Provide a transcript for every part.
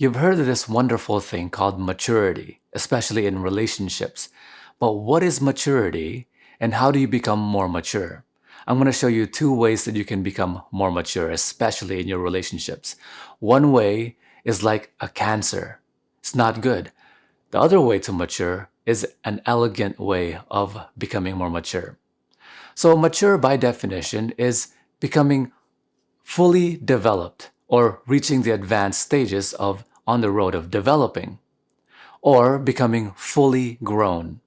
You've heard of this wonderful thing called maturity, especially in relationships. But what is maturity and how do you become more mature? I'm going to show you two ways that you can become more mature, especially in your relationships. One way is like a cancer. It's not good. The other way to mature is an elegant way of becoming more mature. So mature by definition is becoming fully developed or reaching the advanced stages of on the road of developing or becoming fully grown.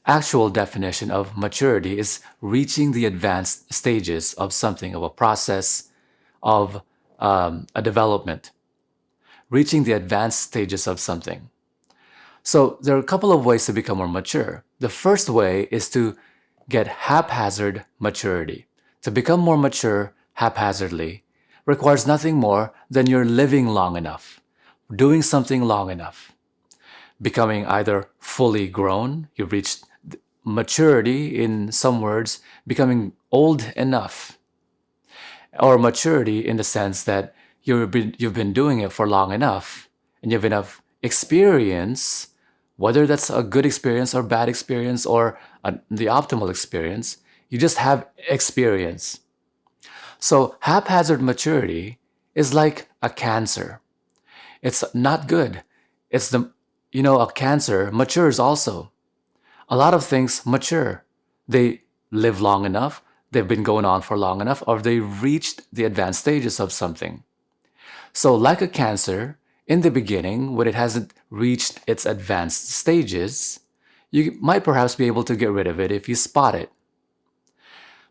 Actual definition of maturity is reaching the advanced stages of something, of a process, of a development, reaching the advanced stages of something. So there are a couple of ways to become more mature. The first way is to get haphazard maturity. To become more mature haphazardly requires nothing more than you're living long enough, doing something long enough, becoming either fully grown, you've reached maturity, in some words, becoming old enough, or maturity in the sense that you've been doing it for long enough and you have enough experience, whether that's a good experience or bad experience or the optimal experience, you just have experience. So haphazard maturity is like a cancer. It's not good. It's a cancer matures also. A lot of things mature. They live long enough, they've been going on for long enough, or they've reached the advanced stages of something. So like a cancer, in the beginning, when it hasn't reached its advanced stages, you might perhaps be able to get rid of it if you spot it.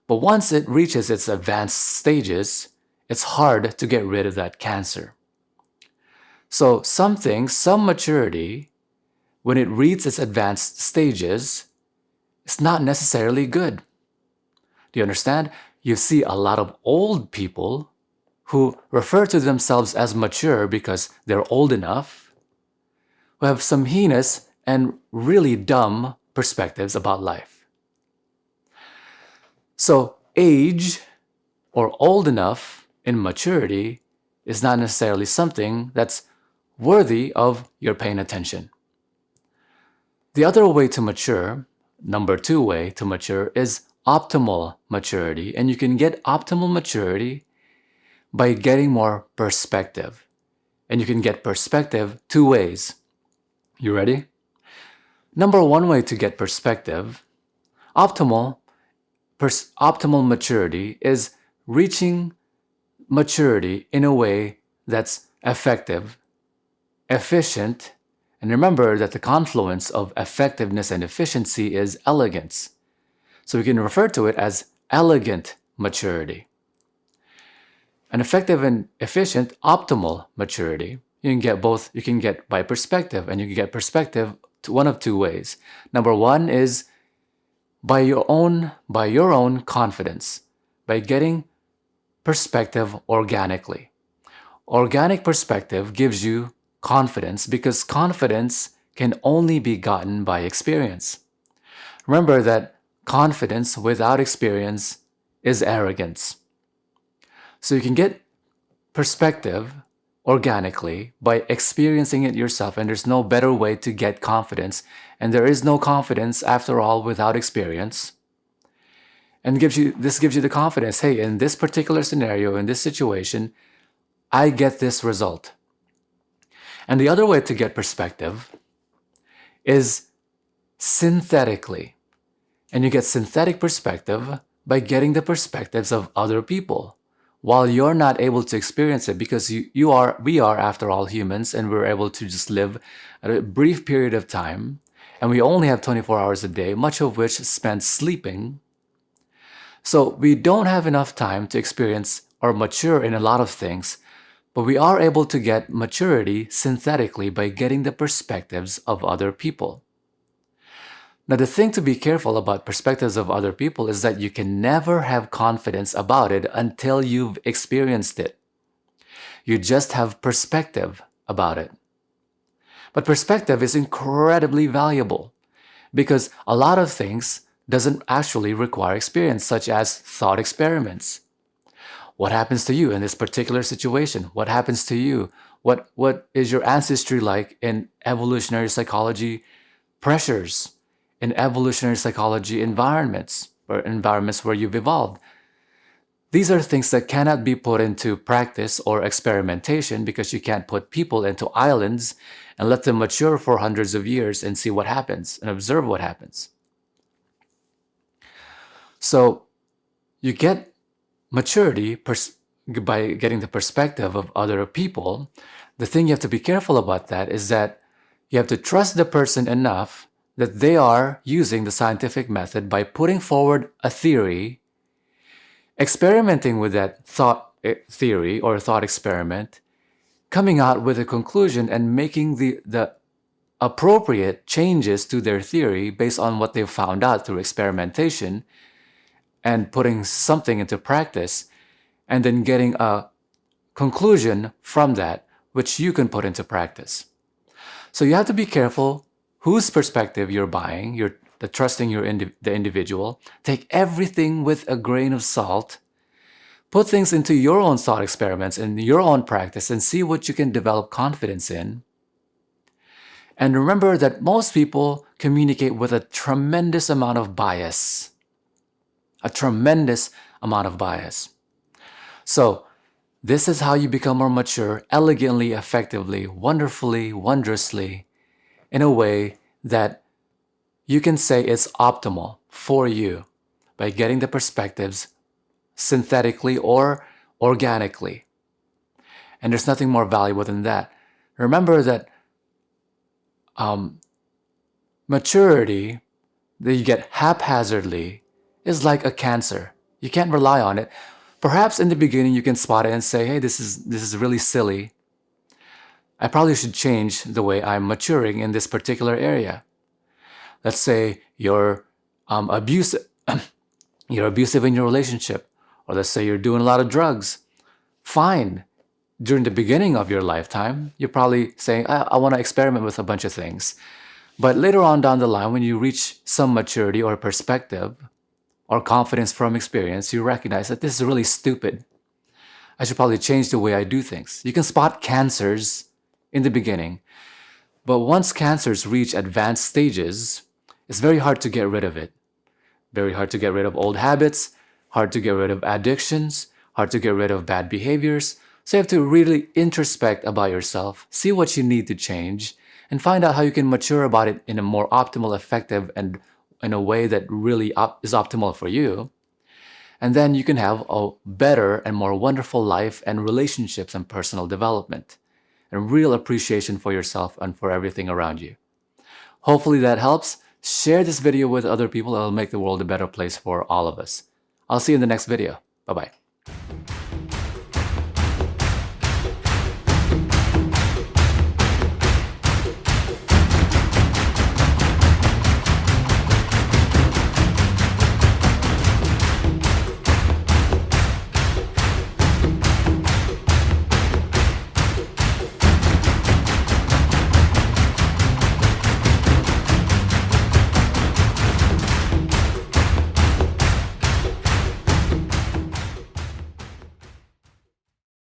But once it reaches its advanced stages, it's hard to get rid of that cancer. So some maturity, when it reaches its advanced stages, it's not necessarily good. Do you understand? You see a lot of old people who refer to themselves as mature because they're old enough, who have some heinous and really dumb perspectives about life. So age or old enough in maturity is not necessarily something that's worthy of your paying attention. The other way to mature, number two way to mature, is optimal maturity. And you can get optimal maturity by getting more perspective. And you can get perspective two ways. You ready? Number one way to get perspective, optimal maturity is reaching maturity in a way that's effective, efficient, and remember that the confluence of effectiveness and efficiency is elegance. So we can refer to it as elegant maturity. An effective and efficient optimal maturity, you can get both. You can get by perspective, and you can get perspective to one of two ways. Number one is by your own confidence, by getting perspective organically. Organic perspective gives you confidence because confidence can only be gotten by experience. Remember that confidence without experience is arrogance. So you can get perspective organically by experiencing it yourself, and there's no better way to get confidence, and there is no confidence after all without experience. And this gives you the confidence, hey, in this particular scenario, in this situation, I get this result. And the other way to get perspective is synthetically. And you get synthetic perspective by getting the perspectives of other people while you're not able to experience it, because we are after all humans, and we're able to just live at a brief period of time, and we only have 24 hours a day, much of which is spent sleeping. So we don't have enough time to experience or mature in a lot of things, but we are able to get maturity synthetically by getting the perspectives of other people. Now, the thing to be careful about perspectives of other people is that you can never have confidence about it until you've experienced it. You just have perspective about it. But perspective is incredibly valuable because a lot of things doesn't actually require experience, such as thought experiments. What happens to you in this particular situation? What happens to you What is your ancestry like in evolutionary psychology pressures, in evolutionary psychology environments, or environments where you've evolved? These are things that cannot be put into practice or experimentation because you can't put people into islands and let them mature for hundreds of years and see what happens and observe what happens. So you get maturity by getting the perspective of other people. The thing you have to be careful about that is that you have to trust the person enough that they are using the scientific method by putting forward a theory, experimenting with that thought theory or thought experiment, coming out with a conclusion and making the appropriate changes to their theory based on what they've found out through experimentation and putting something into practice, and then getting a conclusion from that which you can put into practice. So you have to be careful whose perspective you're buying. You're trusting the individual. Take everything with a grain of salt. Put things into your own thought experiments and your own practice and see what you can develop confidence in. And remember that most people communicate with a tremendous amount of bias. A tremendous amount of bias. So this is how you become more mature, elegantly, effectively, wonderfully, wondrously, in a way that you can say it's optimal for you by getting the perspectives synthetically or organically. And there's nothing more valuable than that. Remember that maturity that you get haphazardly is like a cancer. You can't rely on it. Perhaps in the beginning you can spot it and say, hey, this is really silly. I probably should change the way I'm maturing in this particular area. Let's say you're abusive. You're abusive in your relationship. Or let's say you're doing a lot of drugs. Fine. During the beginning of your lifetime, you're probably saying, I want to experiment with a bunch of things. But later on down the line, when you reach some maturity or perspective or confidence from experience, you recognize that this is really stupid. I should probably change the way I do things. You can spot cancers in the beginning, but once cancers reach advanced stages, it's very hard to get rid of it. Very hard to get rid of old habits, hard to get rid of addictions, hard to get rid of bad behaviors. So you have to really introspect about yourself, see what you need to change, and find out how you can mature about it in a more optimal, effective, and in a way that really is optimal for you. And then you can have a better and more wonderful life and relationships and personal development and real appreciation for yourself and for everything around you. Hopefully that helps. Share this video with other people. It'll make the world a better place for all of us. I'll see you in the next video. Bye-bye.